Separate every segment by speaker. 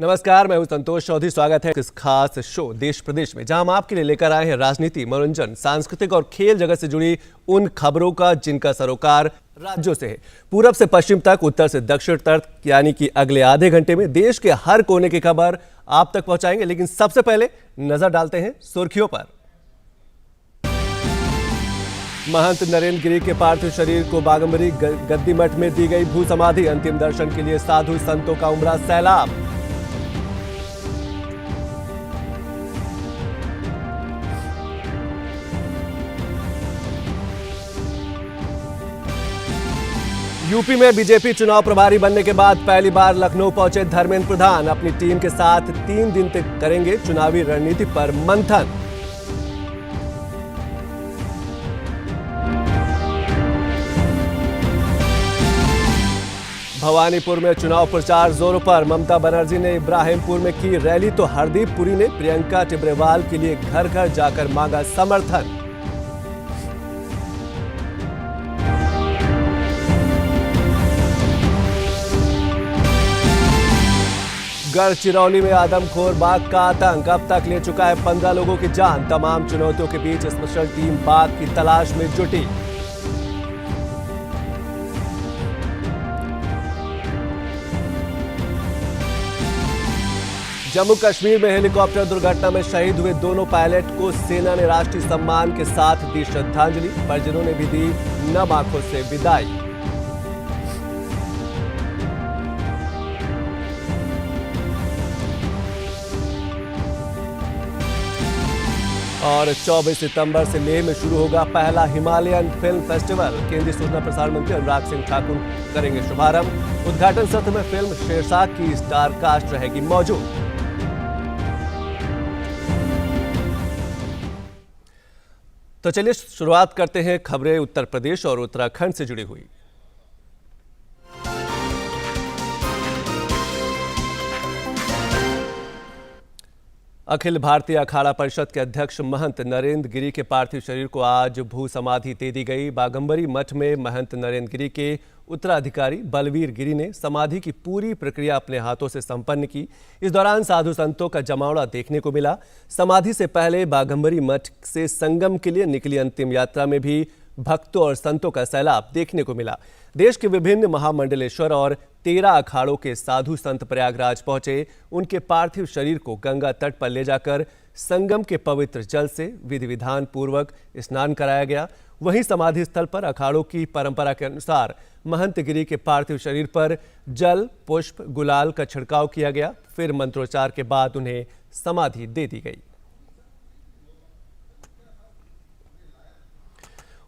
Speaker 1: नमस्कार, मैं हूं संतोष चौधरी। स्वागत है इस खास शो देश प्रदेश में, जहां हम आपके लिए लेकर आए हैं राजनीति, मनोरंजन, सांस्कृतिक और खेल जगत से जुड़ी उन खबरों का जिनका सरोकार राज्यों से है। पूरब से पश्चिम तक, उत्तर से दक्षिण तक, यानी कि अगले आधे घंटे में देश के हर कोने की खबर आप तक पहुंचाएंगे। लेकिन सबसे पहले नजर डालते हैं सुर्खियों पर। महंत नरेंद्र गिरि के पार्थिव शरीर को बागंबरी गद्दी मठ में दी गई भू समाधि। अंतिम दर्शन के लिए साधु संतों का उमड़ा सैलाब। यूपी में बीजेपी चुनाव प्रभारी बनने के बाद पहली बार लखनऊ पहुंचे धर्मेंद्र प्रधान। अपनी टीम के साथ 3 दिन तक करेंगे चुनावी रणनीति पर मंथन। भवानीपुर में चुनाव प्रचार जोरों पर। ममता बनर्जी ने इब्राहिमपुर में की रैली तो हरदीप पुरी ने प्रियंका टिब्रेवाल के लिए घर घर जाकर मांगा समर्थन। गढ़चिरौली में आदमखोर बाघ का आतंक, अब तक ले चुका है 15 लोगों की जान। तमाम चुनौतियों के बीच स्पेशल टीम बाघ की तलाश में जुटी। जम्मू कश्मीर में हेलीकॉप्टर दुर्घटना में शहीद हुए दोनों पायलट को सेना ने राष्ट्रीय सम्मान के साथ दी श्रद्धांजलि। परिजनों ने भी दी नम आंखों से विदाई। और 24 सितंबर से लेह में शुरू होगा पहला हिमालयन फिल्म फेस्टिवल। केंद्रीय सूचना प्रसारण मंत्री अनुराग सिंह ठाकुर करेंगे शुभारंभ। उद्घाटन सत्र में फिल्म शेरशाह की स्टार कास्ट रहेगी मौजूद। तो चलिए शुरुआत करते हैं खबरें उत्तर प्रदेश और उत्तराखंड से जुड़ी हुई। अखिल भारतीय अखाड़ा परिषद के अध्यक्ष महंत नरेंद्र गिरि के पार्थिव शरीर को आज भू समाधि दे दी गई। बागंबरी मठ में महंत नरेंद्र गिरि के उत्तराधिकारी बलवीर गिरि ने समाधि की पूरी प्रक्रिया अपने हाथों से संपन्न की। इस दौरान साधु संतों का जमावड़ा देखने को मिला। समाधि से पहले बागंबरी मठ से संगम के लिए निकली अंतिम यात्रा में भी भक्तों और संतों का सैलाब देखने को मिला। देश के विभिन्न महामंडलेश्वर और 13 अखाड़ों के साधु संत प्रयागराज पहुंचे। उनके पार्थिव शरीर को गंगा तट पर ले जाकर संगम के पवित्र जल से विधि विधान पूर्वक स्नान कराया गया। वहीं समाधि स्थल पर अखाड़ों की परंपरा के अनुसार महंत गिरि के पार्थिव शरीर पर जल, पुष्प, गुलाल का छिड़काव किया गया। फिर मंत्रोच्चार के बाद उन्हें समाधि दे दी गई।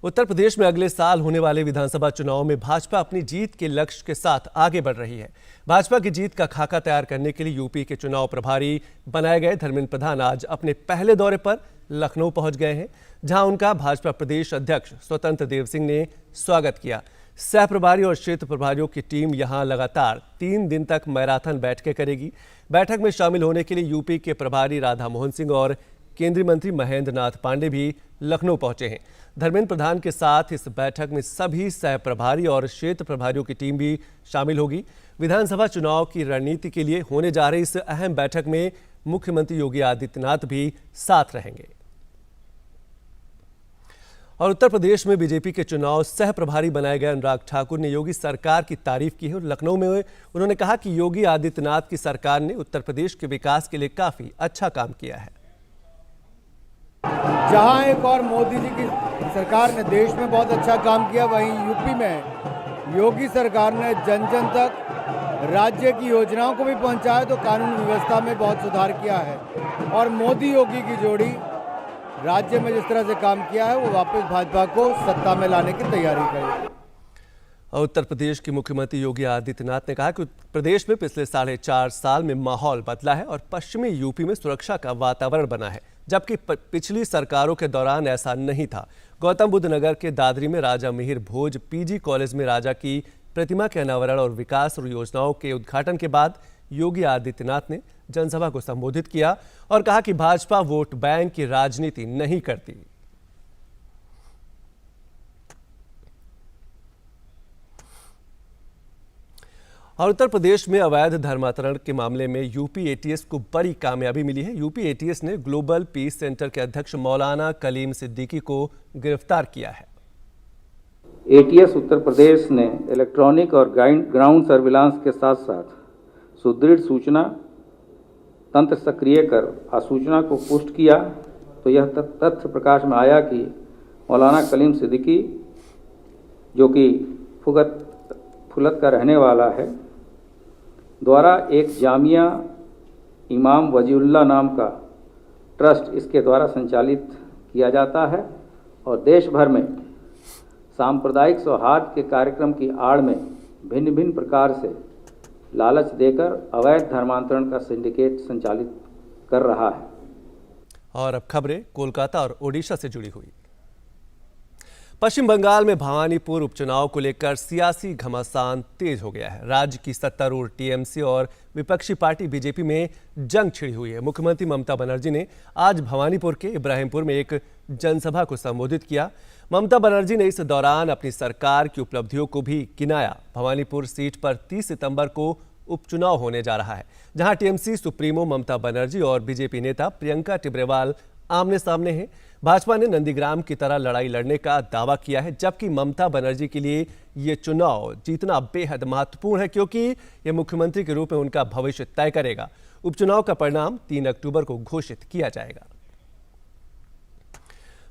Speaker 1: उत्तर प्रदेश में अगले साल होने वाले विधानसभा चुनाव में भाजपा अपनी जीत के लक्ष्य के साथ आगे बढ़ रही है। भाजपा की जीत का खाका तैयार करने के लिए यूपी के चुनाव प्रभारी बनाए गए धर्मेंद्र प्रधान आज अपने पहले दौरे पर लखनऊ पहुंच गए हैं, जहां उनका भाजपा प्रदेश अध्यक्ष स्वतंत्र देव सिंह ने स्वागत किया। सह प्रभारी और क्षेत्र प्रभारियों की टीम यहां लगातार 3 दिन तक मैराथन बैठकें करेगी। बैठक में शामिल होने के लिए यूपी के प्रभारी राधा मोहन सिंह और केंद्रीय मंत्री महेंद्र नाथ पांडे भी लखनऊ पहुंचे हैं। धर्मेंद्र प्रधान के साथ इस बैठक में सभी सह प्रभारी और क्षेत्र प्रभारियों की टीम भी शामिल होगी। विधानसभा चुनाव की रणनीति के लिए होने जा रही इस अहम बैठक में मुख्यमंत्री योगी आदित्यनाथ भी साथ रहेंगे। और उत्तर प्रदेश में बीजेपी के चुनाव सह प्रभारी बनाए गए अनुराग ठाकुर ने योगी सरकार की तारीफ की है। और लखनऊ में उन्होंने कहा कि योगी आदित्यनाथ की सरकार ने उत्तर प्रदेश के विकास के लिए काफी अच्छा काम किया है।
Speaker 2: जहां एक और मोदी जी की सरकार ने देश में बहुत अच्छा काम किया, वहीं यूपी में योगी सरकार ने जन जन तक राज्य की योजनाओं को भी पहुंचाया, तो कानून व्यवस्था में बहुत सुधार किया है। और मोदी योगी की जोड़ी राज्य में जिस तरह से काम किया है, वो वापस भाजपा को सत्ता में लाने की तैयारी करेगी।
Speaker 1: और उत्तर प्रदेश के मुख्यमंत्री योगी आदित्यनाथ ने कहा कि प्रदेश में पिछले 4.5 साल में माहौल बदला है और पश्चिमी यूपी में सुरक्षा का वातावरण बना है, जबकि पिछली सरकारों के दौरान ऐसा नहीं था। गौतम बुद्ध नगर के दादरी में राजा मिहिर भोज पीजी कॉलेज में राजा की प्रतिमा के अनावरण और विकास और योजनाओं के उद्घाटन के बाद योगी आदित्यनाथ ने जनसभा को संबोधित किया और कहा कि भाजपा वोट बैंक की राजनीति नहीं करती। और उत्तर प्रदेश में अवैध धर्मांतरण के मामले में यूपी एटीएस को बड़ी कामयाबी मिली है। यूपी एटीएस ने ग्लोबल पीस सेंटर के अध्यक्ष मौलाना कलीम सिद्दीकी को गिरफ्तार किया है।
Speaker 3: एटीएस उत्तर प्रदेश ने इलेक्ट्रॉनिक और ग्राउंड सर्विलांस के साथ साथ सुदृढ़ सूचना तंत्र सक्रिय कर आसूचना को पुष्ट किया तो यह तथ्य प्रकाश में आया कि मौलाना कलीम सिद्दीकी, जो कि फुलत का रहने वाला है, द्वारा एक जामिया इमाम वजीउल्लाह नाम का ट्रस्ट इसके द्वारा संचालित किया जाता है और देश भर में सांप्रदायिक सौहार्द के कार्यक्रम की आड़ में भिन्न भिन्न प्रकार से लालच देकर अवैध धर्मांतरण का सिंडिकेट संचालित कर रहा है।
Speaker 1: और अब खबरें कोलकाता और ओडिशा से जुड़ी हुई। पश्चिम बंगाल में भवानीपुर उपचुनाव को लेकर सियासी घमासान तेज हो गया है। राज्य की सत्तारूढ़ टीएमसी और विपक्षी पार्टी बीजेपी में जंग छिड़ी हुई है। मुख्यमंत्री ममता बनर्जी ने आज भवानीपुर के इब्राहिमपुर में एक जनसभा को संबोधित किया। ममता बनर्जी ने इस दौरान अपनी सरकार की उपलब्धियों को भी गिनाया। भवानीपुर सीट पर 30 सितंबर को उपचुनाव होने जा रहा है, जहां टीएमसी सुप्रीमो ममता बनर्जी और बीजेपी नेता प्रियंका टिब्रेवाल आमने सामने हैं। भाजपा ने नंदीग्राम की तरह लड़ाई लड़ने का दावा किया है, जबकि ममता बनर्जी के लिए ये चुनाव जीतना बेहद महत्वपूर्ण है, क्योंकि ये मुख्यमंत्री के रूप में उनका भविष्य तय करेगा। उपचुनाव का परिणाम 3 अक्टूबर को घोषित किया जाएगा।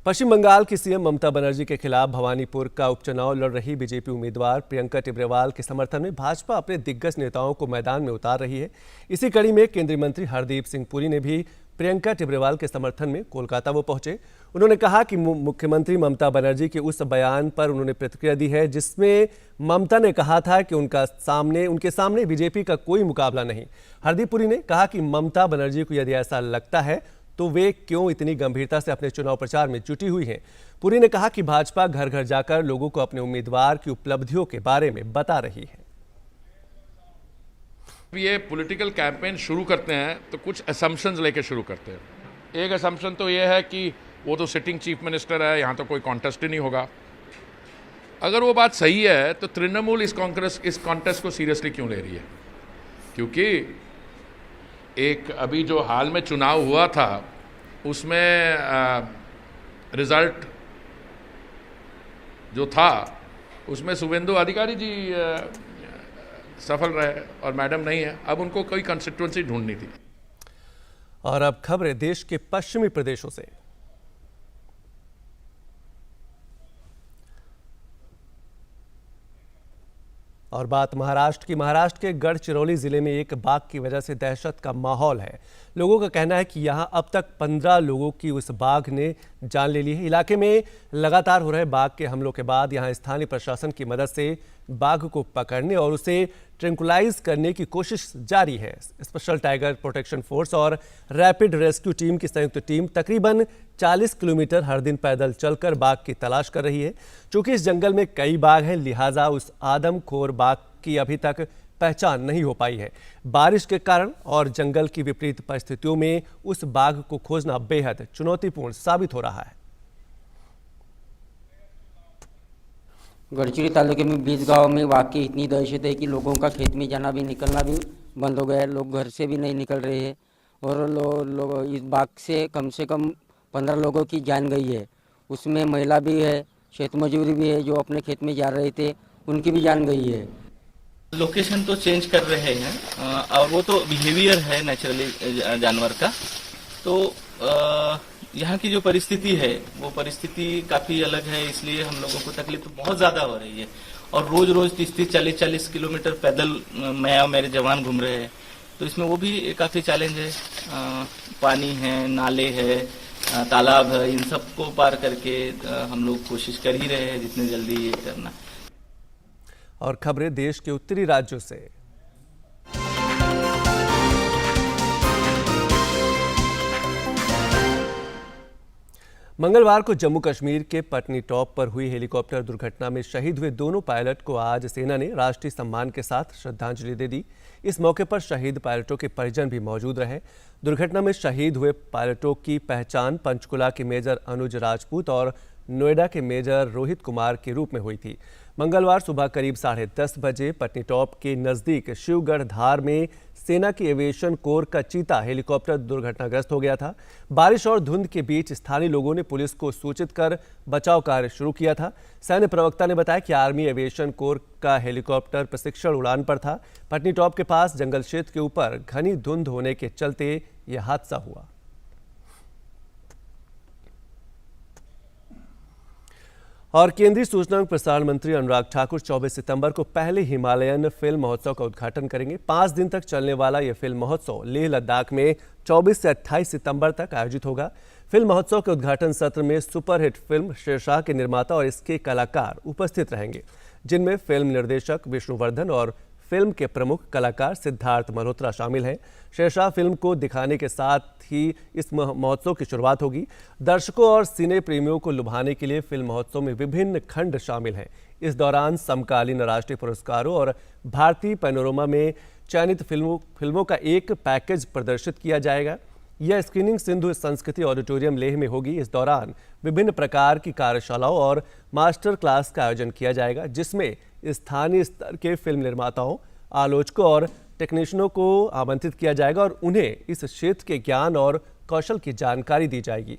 Speaker 1: पश्चिम बंगाल की सीएम ममता बनर्जी के खिलाफ भवानीपुर का उपचुनाव लड़ रही बीजेपी उम्मीदवार प्रियंका टिब्रेवाल के समर्थन में भाजपा अपने दिग्गज नेताओं को मैदान में उतार रही है। इसी कड़ी में केंद्रीय मंत्री हरदीप सिंह पुरी ने भी प्रियंका टिब्रेवाल के समर्थन में कोलकाता वो पहुंचे। उन्होंने कहा कि मुख्यमंत्री ममता बनर्जी के उस बयान पर उन्होंने प्रतिक्रिया दी है जिसमें ममता ने कहा था कि उनके सामने बीजेपी का कोई मुकाबला नहीं। हरदीप पुरी ने कहा कि ममता बनर्जी को यदि ऐसा लगता है तो वे क्यों इतनी गंभीरता से अपने चुनाव प्रचार में जुटी हुई हैं। पुरी ने कहा कि भाजपा घर घर जाकर लोगों को अपने उम्मीदवार की उपलब्धियों के बारे में बता रही है।
Speaker 4: ये पॉलिटिकल कैंपेन शुरू करते हैं तो कुछ असम्पशंस लेके शुरू करते हैं। एक असम्पशन तो ये है कि वो तो सिटिंग चीफ मिनिस्टर है, यहाँ तो कोई कॉन्टेस्ट ही नहीं होगा। अगर वो बात सही है तो तृणमूल इस कॉन्टेस्ट को सीरियसली क्यों ले रही है? क्योंकि एक अभी जो हाल में चुनाव हुआ था उसमें रिजल्ट जो था उसमें शुभेंदु अधिकारी जी सफल रहे और मैडम नहीं है। अब उनको कोई कंस्टिट्यूएंसी ढूंढनी थी।
Speaker 1: और अब खबरें देश के पश्चिमी प्रदेशों से। और बात महाराष्ट्र की। महाराष्ट्र के गढ़चिरौली जिले में एक बाघ की वजह से दहशत का माहौल है। लोगों का कहना है कि यहां अब तक 15 लोगों की उस बाघ ने जान ले ली है। इलाके में लगातार हो रहे बाघ के हमलों के बाद यहां स्थानीय प्रशासन की मदद से बाघ को पकड़ने और उसे ट्रैंकुलाइज करने की कोशिश जारी है। स्पेशल टाइगर प्रोटेक्शन फोर्स और रैपिड रेस्क्यू टीम की संयुक्त टीम तकरीबन 40 किलोमीटर हर दिन पैदल चलकर बाघ की तलाश कर रही है। चूंकि इस जंगल में कई बाघ हैं, लिहाजा उस आदमखोर बाघ की अभी तक पहचान नहीं हो पाई है। बारिश के कारण और जंगल की विपरीत परिस्थितियों में उस बाघ को खोजना बेहद चुनौतीपूर्ण साबित हो रहा है।
Speaker 5: गढ़चिरौली तालुके में 20 गांव में बाघ की इतनी दहशत है कि लोगों का खेत में जाना भी निकलना भी बंद हो गया है। लोग घर से भी नहीं निकल रहे हैं और लोग इस बाघ से कम 15 लोगों की जान गई है। उसमें महिला भी है, खेत मजूरी भी है, जो अपने खेत में जा रहे थे उनकी भी जान गई है।
Speaker 6: लोकेशन तो चेंज कर रहे हैं और वो तो बिहेवियर है नेचुरली जानवर का। तो यहाँ की जो परिस्थिति है वो परिस्थिति काफी अलग है, इसलिए हम लोगों को तकलीफ बहुत ज्यादा हो रही है। और रोज रोज 30-40 किलोमीटर पैदल मैं और मेरे जवान घूम रहे हैं, तो इसमें वो भी काफी चैलेंज है। पानी है, नाले है, तालाब है, इन सबको पार करके हम लोग कोशिश कर ही रहे हैं जितने जल्दी ये करना।
Speaker 1: और खबरें देश के उत्तरी राज्यों से। मंगलवार को जम्मू कश्मीर के पटनी टॉप पर हुई हेलीकॉप्टर दुर्घटना में शहीद हुए दोनों पायलट को आज सेना ने राष्ट्रीय सम्मान के साथ श्रद्धांजलि दे दी। इस मौके पर शहीद पायलटों के परिजन भी मौजूद रहे। दुर्घटना में शहीद हुए पायलटों की पहचान पंचकुला के मेजर अनुज राजपूत और नोएडा के मेजर रोहित कुमार के रूप में हुई थी। मंगलवार सुबह करीब 10:30 बजे पटनीटॉप के नजदीक शिवगढ़ धार में सेना की एविएशन कोर का चीता हेलीकॉप्टर दुर्घटनाग्रस्त हो गया था। बारिश और धुंध के बीच स्थानीय लोगों ने पुलिस को सूचित कर बचाव कार्य शुरू किया था। सैन्य प्रवक्ता ने बताया कि आर्मी एविएशन कोर का हेलीकॉप्टर प्रशिक्षण उड़ान पर था। पटनीटॉप के पास जंगल क्षेत्र के ऊपर घनी धुंध होने के चलते यह हादसा हुआ। और केंद्रीय सूचना एवं प्रसारण मंत्री अनुराग ठाकुर 24 सितंबर को पहले हिमालयन फिल्म महोत्सव का उद्घाटन करेंगे। 5 दिन तक चलने वाला यह फिल्म महोत्सव लेह लद्दाख में 24 से 28 सितंबर तक आयोजित होगा। फिल्म महोत्सव के उद्घाटन सत्र में सुपरहिट फिल्म शेरशाह के निर्माता और इसके कलाकार उपस्थित रहेंगे, जिनमें फिल्म निर्देशक विष्णुवर्धन और फिल्म के प्रमुख कलाकार सिद्धार्थ मल्होत्रा शामिल हैं। शेरशाह फिल्म को दिखाने के साथ ही इस महोत्सव की शुरुआत होगी। दर्शकों और सिने प्रेमियों को लुभाने के लिए फिल्म महोत्सव में विभिन्न खंड शामिल हैं। इस दौरान समकालीन राष्ट्रीय पुरस्कारों और भारतीय पैनोरमा में चयनित फिल्मों का एक पैकेज प्रदर्शित किया जाएगा। यह स्क्रीनिंग सिंधु संस्कृति ऑडिटोरियम लेह में होगी। इस दौरान विभिन्न प्रकार की कार्यशालाओं और मास्टर क्लास का आयोजन किया जाएगा, जिसमें स्थानीय स्तर के फिल्म निर्माताओं, आलोचकों और टेक्नीशियनों को आमंत्रित किया जाएगा और उन्हें इस क्षेत्र के ज्ञान और कौशल की जानकारी दी जाएगी।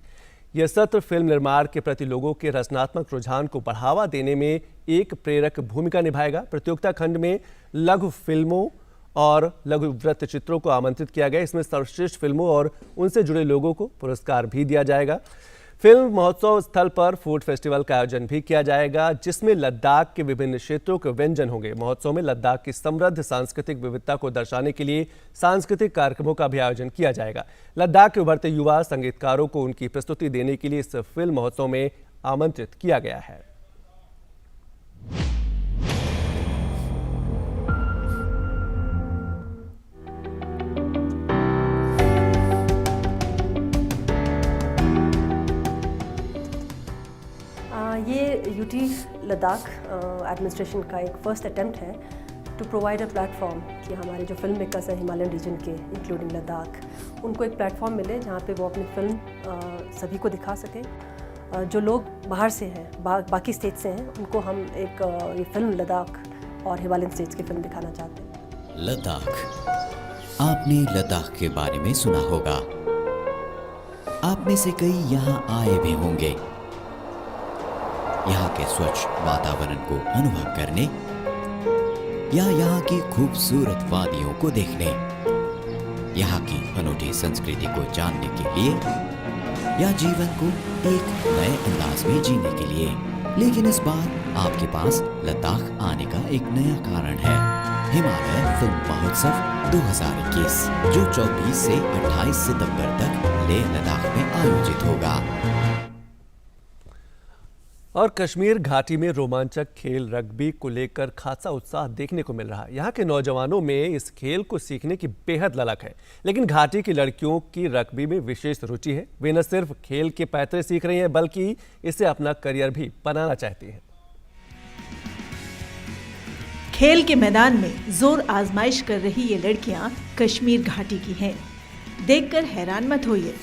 Speaker 1: यह सत्र फिल्म निर्माण के प्रति लोगों के रचनात्मक रुझान को बढ़ावा देने में एक प्रेरक भूमिका निभाएगा। प्रतियोगिता खंड में लघु फिल्मों और लघु वृत्त चित्रों को आमंत्रित किया गया। इसमें सर्वश्रेष्ठ फिल्मों और उनसे जुड़े लोगों को पुरस्कार भी दिया जाएगा। फिल्म महोत्सव स्थल पर फूड फेस्टिवल का आयोजन भी किया जाएगा, जिसमें लद्दाख के विभिन्न क्षेत्रों के व्यंजन होंगे। महोत्सव में लद्दाख की समृद्ध सांस्कृतिक विविधता को दर्शाने के लिए सांस्कृतिक कार्यक्रमों का भी आयोजन किया जाएगा। लद्दाख के उभरते युवा संगीतकारों को उनकी प्रस्तुति देने के लिए इस फिल्म महोत्सव में आमंत्रित किया गया है।
Speaker 7: ये यूटी लद्दाख एडमिनिस्ट्रेशन का एक फर्स्ट अटेम्प्ट है टू प्रोवाइड अ प्लेटफॉर्म कि हमारे जो फिल्म मेकर्स हैं हिमालयन रीजन के इंक्लूडिंग लद्दाख, उनको एक प्लेटफॉर्म मिले जहाँ पे वो अपनी फिल्म सभी को दिखा सकें। जो लोग बाहर से हैं, बाकी स्टेट से हैं, उनको हम एक ये फिल्म लद्दाख और हिमालयन स्टेट्स की फिल्म दिखाना चाहते हैं।
Speaker 8: लद्दाख, आपने लद्दाख के बारे में सुना होगा। आप में से कई यहाँ आए भी होंगे, यहाँ के स्वच्छ वातावरण को अनुभव करने या यहाँ की खूबसूरत वादियों को देखने, यहाँ की अनूठी संस्कृति को जानने के लिए या जीवन को एक नए अंदाज में जीने के लिए। लेकिन इस बार आपके पास लद्दाख आने का एक नया कारण है। हिमालय फिल्म महोत्सव 2021 जो 24 से 28 सितंबर तक लेह लद्दाख में आयोजित होगा।
Speaker 1: और कश्मीर घाटी में रोमांचक खेल रग्बी को लेकर खासा उत्साह देखने को मिल रहा है। यहाँ के नौजवानों में इस खेल को सीखने की बेहद ललक है, लेकिन घाटी की लड़कियों की रग्बी में विशेष रुचि है। वे न सिर्फ खेल के पैतरे सीख रही हैं, बल्कि इसे अपना करियर भी बनाना चाहती हैं।
Speaker 9: खेल के मैदान में जोर आजमाइश कर रही ये लड़कियां कश्मीर घाटी की हैं। देखकर हैरान मत होइए।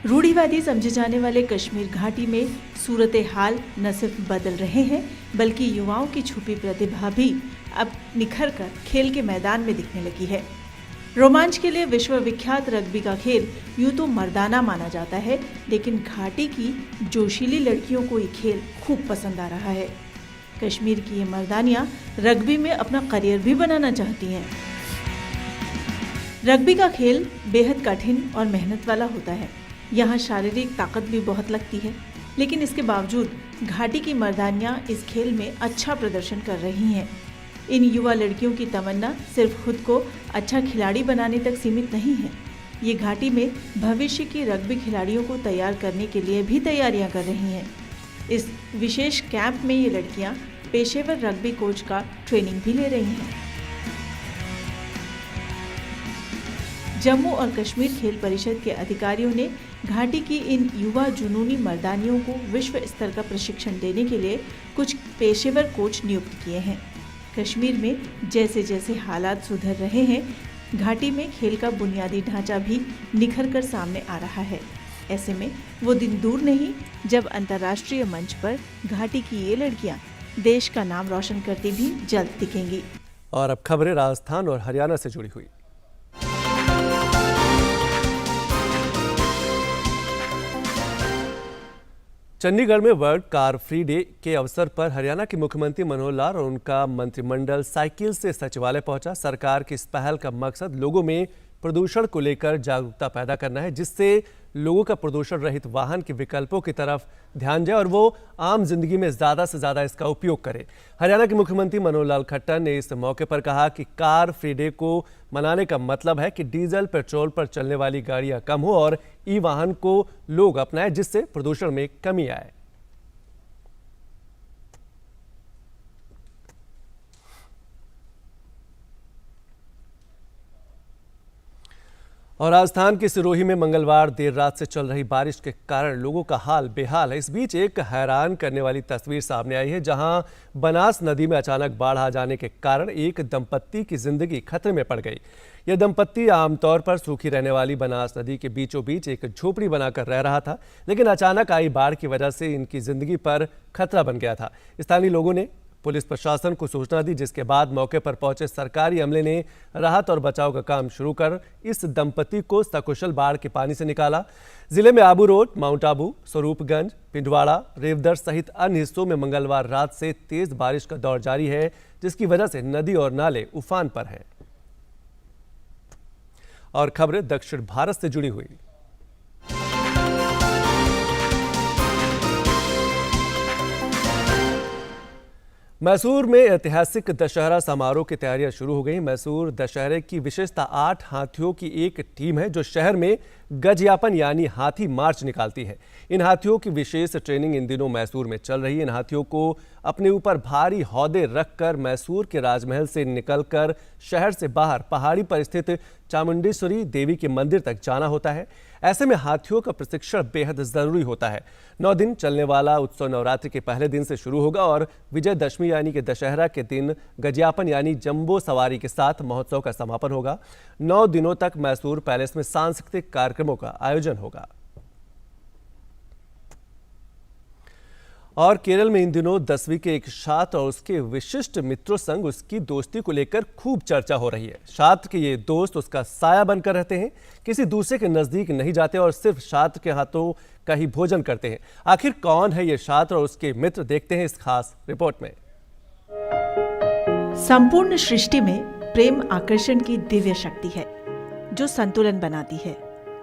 Speaker 9: रूढ़िवादी समझे जाने वाले कश्मीर घाटी में सूरत हाल न सिर्फ बदल रहे हैं, बल्कि युवाओं की छुपी प्रतिभा भी अब निखर कर खेल के मैदान में दिखने लगी है। रोमांच के लिए विश्वविख्यात रग्बी का खेल यूं तो मर्दाना माना जाता है, लेकिन घाटी की जोशीली लड़कियों को ये खेल खूब पसंद आ रहा है। कश्मीर की ये मर्दानियां रग्बी में अपना करियर भी बनाना चाहती हैं। रग्बी का खेल बेहद कठिन और मेहनत वाला होता है। यहाँ शारीरिक ताकत भी बहुत लगती है, लेकिन इसके बावजूद घाटी की मर्दानियां इस खेल में अच्छा प्रदर्शन कर रही हैं। इन युवा लड़कियों की तमन्ना सिर्फ खुद को अच्छा खिलाड़ी बनाने तक सीमित नहीं है। ये घाटी में भविष्य की रग्बी खिलाड़ियों को तैयार करने के लिए भी तैयारियां कर रही हैं। इस विशेष कैंप में ये लड़कियां पेशेवर रग्बी कोच का ट्रेनिंग भी ले रही हैं। जम्मू और कश्मीर खेल परिषद के अधिकारियों ने घाटी की इन युवा जुनूनी मर्दानियों को विश्व स्तर का प्रशिक्षण देने के लिए कुछ पेशेवर कोच नियुक्त किए हैं। कश्मीर में जैसे जैसे हालात सुधर रहे हैं, घाटी में खेल का बुनियादी ढांचा भी निखर कर सामने आ रहा है। ऐसे में वो दिन दूर नहीं जब अंतर्राष्ट्रीय मंच पर घाटी की ये लड़कियां देश का नाम रोशन करती भी जल्द दिखेंगी।
Speaker 1: और अब खबरें राजस्थान और हरियाणा से जुड़ी हुई। चंडीगढ़ में वर्ल्ड कार फ्री डे के अवसर पर हरियाणा के मुख्यमंत्री मनोहर लाल और उनका मंत्रिमंडल साइकिल से सचिवालय पहुंचा। सरकार की इस पहल का मकसद लोगों में प्रदूषण को लेकर जागरूकता पैदा करना है, जिससे लोगों का प्रदूषण रहित वाहन के विकल्पों की तरफ ध्यान जाए और वो आम जिंदगी में ज़्यादा से ज़्यादा इसका उपयोग करें। हरियाणा के मुख्यमंत्री मनोहर लाल खट्टर ने इस मौके पर कहा कि कार फ्री डे को मनाने का मतलब है कि डीजल पेट्रोल पर चलने वाली गाड़ियां कम हो और ई वाहन को लोग अपनाएं, जिससे प्रदूषण में कमी आए। और राजस्थान के सिरोही में मंगलवार देर रात से चल रही बारिश के कारण लोगों का हाल बेहाल है। इस बीच एक हैरान करने वाली तस्वीर सामने आई है, जहां बनास नदी में अचानक बाढ़ आ जाने के कारण एक दंपत्ति की जिंदगी खतरे में पड़ गई। यह दंपत्ति आमतौर पर सूखी रहने वाली बनास नदी के बीचों बीच एक झोपड़ी बनाकर रह रहा था, लेकिन अचानक आई बाढ़ की वजह से इनकी जिंदगी पर खतरा बन गया था। स्थानीय लोगों ने पुलिस प्रशासन को सूचना दी, जिसके बाद मौके पर पहुंचे सरकारी अमले ने राहत और बचाव का काम शुरू कर इस दंपति को सकुशल बाढ़ के पानी से निकाला। जिले में आबू रोड, माउंट आबू, स्वरूपगंज, पिंडवाड़ा, रेवदर सहित अन्य हिस्सों में मंगलवार रात से तेज बारिश का दौर जारी है, जिसकी वजह से नदी और नाले उफान पर हैं। और खबरें दक्षिण भारत से जुड़ी हुई। मैसूर में ऐतिहासिक दशहरा समारोह की तैयारियां शुरू हो गई। मैसूर दशहरे की विशेषता 8 हाथियों की एक टीम है, जो शहर में गजयापन यानी हाथी मार्च निकालती है। इन हाथियों की विशेष ट्रेनिंग इन दिनों मैसूर में चल रही है। इन हाथियों को अपने ऊपर भारी हौदे रखकर मैसूर के राजमहल से निकलकर शहर से बाहर पहाड़ी पर स्थित चामुंडेश्वरी देवी के मंदिर तक जाना होता है। ऐसे में हाथियों का प्रशिक्षण बेहद जरूरी होता है। 9 दिन चलने वाला उत्सव नवरात्रि के पहले दिन से शुरू होगा और विजयदशमी यानी कि दशहरा के दिन गजयापन यानी जंबो सवारी के साथ महोत्सव का समापन होगा। 9 दिनों तक मैसूर पैलेस में सांस्कृतिक कार्यक्रमों का आयोजन होगा। और केरल में इन दिनों 10वीं के एक छात्र और उसके विशिष्ट मित्रों संग उसकी दोस्ती को लेकर खूब चर्चा हो रही है। छात्र के ये दोस्त उसका साया बनकर रहते हैं, किसी दूसरे के नजदीक नहीं जाते और सिर्फ छात्र के हाथों का ही भोजन करते हैं। आखिर कौन है ये छात्र और उसके मित्र, देखते हैं इस खास रिपोर्ट में।
Speaker 9: संपूर्ण सृष्टि में प्रेम आकर्षण की दिव्य शक्ति है, जो संतुलन बनाती है,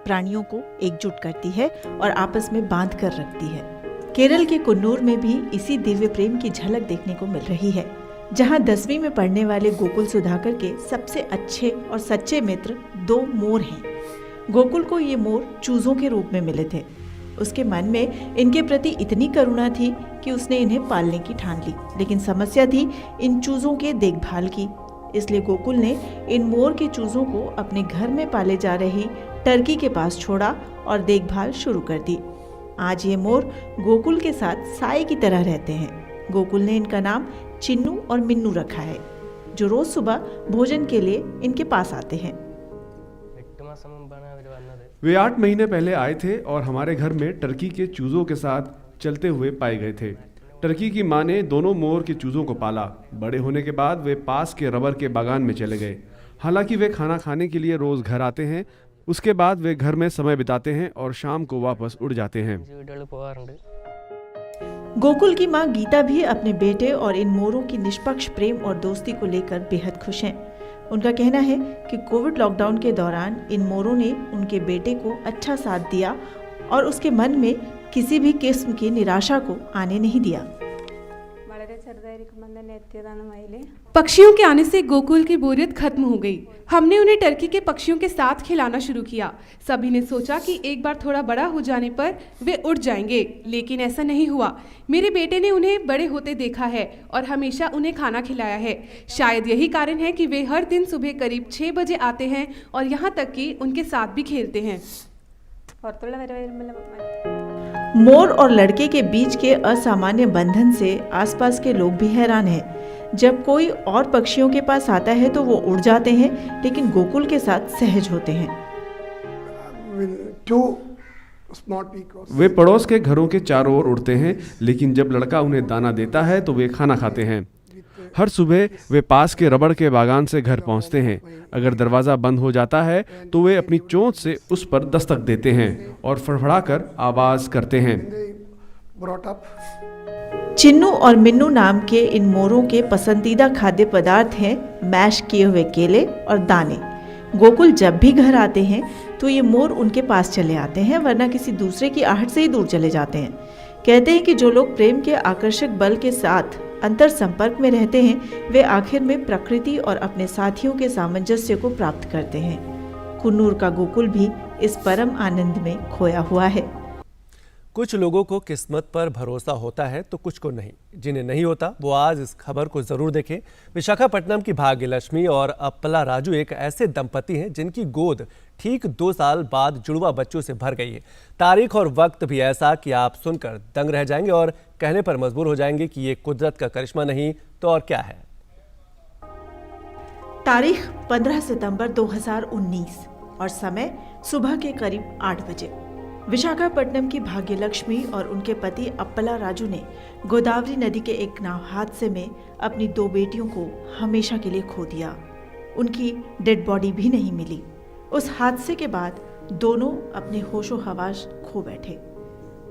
Speaker 9: प्राणियों को एकजुट करती है और आपस में बांध कर रखती है। केरल के कुन्नूर में भी इसी दिव्य प्रेम की झलक देखने को मिल रही है, जहां 10वीं में पढ़ने वाले गोकुल सुधाकर के सबसे अच्छे और सच्चे मित्र 2 मोर हैं। गोकुल को ये मोर चूजों के रूप में मिले थे। उसके मन में इनके प्रति इतनी करुणा थी कि उसने इन्हें पालने की ठान ली, लेकिन समस्या थी इन चूजों के देखभाल की। इसलिए गोकुल ने इन मोर के चूजों को अपने घर में पाले जा रही टर्की के पास छोड़ा और देखभाल शुरू कर दी। आज ये मोर गोकुल के साथ साए की तरह रहते हैं। गोकुल ने इनका नाम चिन्नू और मिन्नू रखा है, जो रोज सुबह भोजन के लिए इनके पास आते हैं।
Speaker 10: वे 8 महीने पहले आए थे और हमारे घर में टर्की के चूजों के साथ चलते हुए पाए गए थे। टर्की की मां ने दोनों मोर के चूजों को पाला। बड़े होने के बाद वे पास के रबर के बागान में चले गए। हालांकि वे खाना खाने के लिए रोज घर आते हैं, उसके बाद वे घर में समय बिताते हैं और शाम को वापस उड़ जाते हैं।
Speaker 9: गोकुल की मां गीता भी अपने बेटे और इन मोरों की निष्पक्ष प्रेम और दोस्ती को लेकर बेहद खुश हैं। उनका कहना है कि कोविड लॉकडाउन के दौरान इन मोरों ने उनके बेटे को अच्छा साथ दिया और उसके मन में किसी भी किस्म की निराशा को आने नहीं दिया।
Speaker 11: पक्षियों के आने से गोकुल की बोरियत खत्म हो गई। हमने उन्हें टर्की के पक्षियों के साथ खिलाना शुरू किया। सभी ने सोचा कि एक बार थोड़ा बड़ा हो जाने पर वे उड़ जाएंगे, लेकिन ऐसा नहीं हुआ। मेरे बेटे ने उन्हें बड़े होते देखा है और हमेशा उन्हें खाना खिलाया है। शायद यही कारण है कि वे हर दिन सुबह करीब 6 बजे आते हैं और यहाँ तक कि उनके साथ भी खेलते हैं।
Speaker 9: मोर और लड़के के बीच के असामान्य बंधन से आसपास के लोग भी हैरान हैं। जब कोई और पक्षियों के पास आता है तो वो उड़ जाते हैं, लेकिन गोकुल के साथ सहज होते हैं।
Speaker 10: वे पड़ोस के घरों के चारों ओर उड़ते हैं, लेकिन जब लड़का उन्हें दाना देता है तो वे खाना खाते हैं। हर सुबह वे पास के रबड़ के बागान से घर पहुंचते हैं। अगर दरवाज़ा बंद हो जाता है तो वे अपनी चोंच से उस पर दस्तक देते हैं और फड़फड़ाकर आवाज़ करते हैं।
Speaker 9: चिन्नू और मिन्नू नाम के इन मोरों के पसंदीदा खाद्य पदार्थ हैं मैश किए हुए केले और दाने। गोकुल जब भी घर आते हैं तो ये मोर उनके पास चले आते हैं, वरना किसी दूसरे की आहट से ही दूर चले जाते हैं। कहते हैं कि जो लोग प्रेम के आकर्षक बल के साथ अंतर संपर्क में रहते हैं वे आखिर में प्रकृति और अपने साथियों के सामंजस्य को प्राप्त करते हैं। कुन्नूर का गोकुल भी इस परम आनंद में खोया हुआ है।
Speaker 1: कुछ लोगों को किस्मत पर भरोसा होता है तो कुछ को नहीं। जिन्हें नहीं होता वो आज इस खबर को जरूर देखें। विशाखापट्टनम की भाग्यलक्ष्मी और अप्पला राजू एक ऐसे दंपति हैं जिनकी गोद ठीक 2 साल बाद जुड़वा बच्चों से भर गई है। तारीख और वक्त भी ऐसा कि आप सुनकर दंग रह जाएंगे और कहने पर मजबूर हो जाएंगे कि ये कुदरत का करिश्मा नहीं तो और क्या है।
Speaker 9: तारीख 15 सितंबर 2019 और समय सुबह के करीब 8 बजे। विशाखापट्टनम की भाग्यलक्ष्मी और उनके पति अप्पला राजू ने गोदावरी नदी के एक नाव हादसे में अपनी 2 बेटियों को हमेशा के लिए खो दिया। उनकी डेड बॉडी भी नहीं मिली। उस हादसे के बाद दोनों अपने होशो हवास खो बैठे।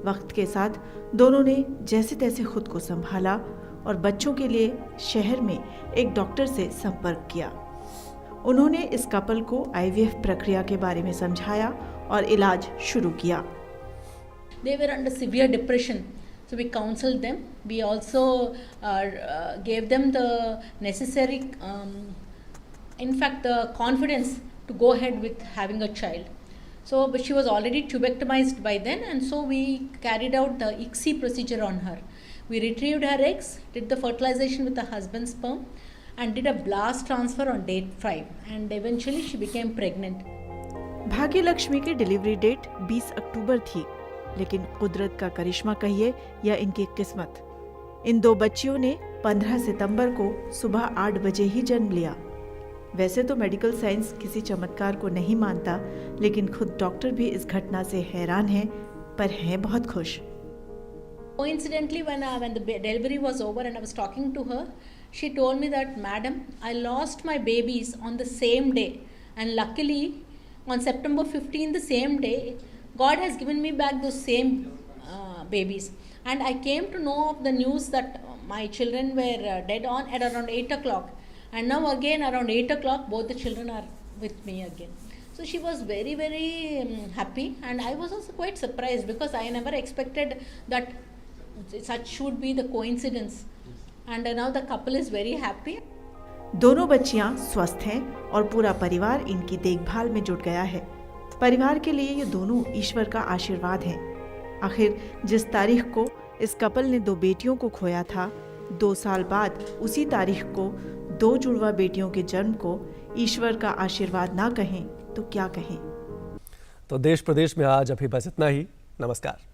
Speaker 9: वक्त के साथ दोनों ने जैसे तैसे खुद को संभाला और बच्चों के लिए शहर में एक डॉक्टर से संपर्क किया। उन्होंने इस कपल को IVF प्रक्रिया के बारे में समझाया और इलाज शुरू किया।
Speaker 12: They were under severe depression, so we counseled them. We also gave them the necessary, the confidence to go ahead with having a child. So, but she was already tubectomized by then, and so we carried out the ICSI procedure on her. We retrieved her eggs, did the fertilization with the husband's sperm, and did a blast transfer on day 5, and eventually she became pregnant.
Speaker 9: Bhagyalakshmi की delivery date 20 अक्टूबर थी, लेकिन कुदरत का करिश्मा कहिए या इनकी किस्मत, इन 2 बच्चियों ने 15 सितंबर को सुबह 8 बजे ही जन्म लिया। वैसे तो मेडिकल साइंस किसी चमत्कार को नहीं मानता, लेकिन खुद डॉक्टर भी इस घटना से हैरान हैं, पर हैं बहुत खुश।
Speaker 12: Coincidentally, when the delivery was over and I was talking to her, she told me that, "Madam, I lost my babies on the same day, and luckily on September 15, the same day, God has given me back those same babies. And I came to know of the news that my children were dead on at around 8 o'clock. And now again around 8 o'clock, both the children are with me again." So she was very, very happy, and I was also quite surprised because I never expected that such should be the coincidence. And now the couple is very happy.
Speaker 9: दोनों बच्चियां स्वस्थ हैं और पूरा परिवार इनकी देखभाल में जुट गया है। परिवार के लिए ये दोनों ईश्वर का आशीर्वाद हैं। आखिर जिस तारीख को इस कपल ने 2 बेटियों को खोया था, 2 साल बाद उसी तारीख को 2 जुड़वा बेटियों के जन्म को ईश्वर का आशीर्वाद ना कहें तो क्या कहें।
Speaker 1: तो देश प्रदेश में आज अभी बस इतना ही। नमस्कार।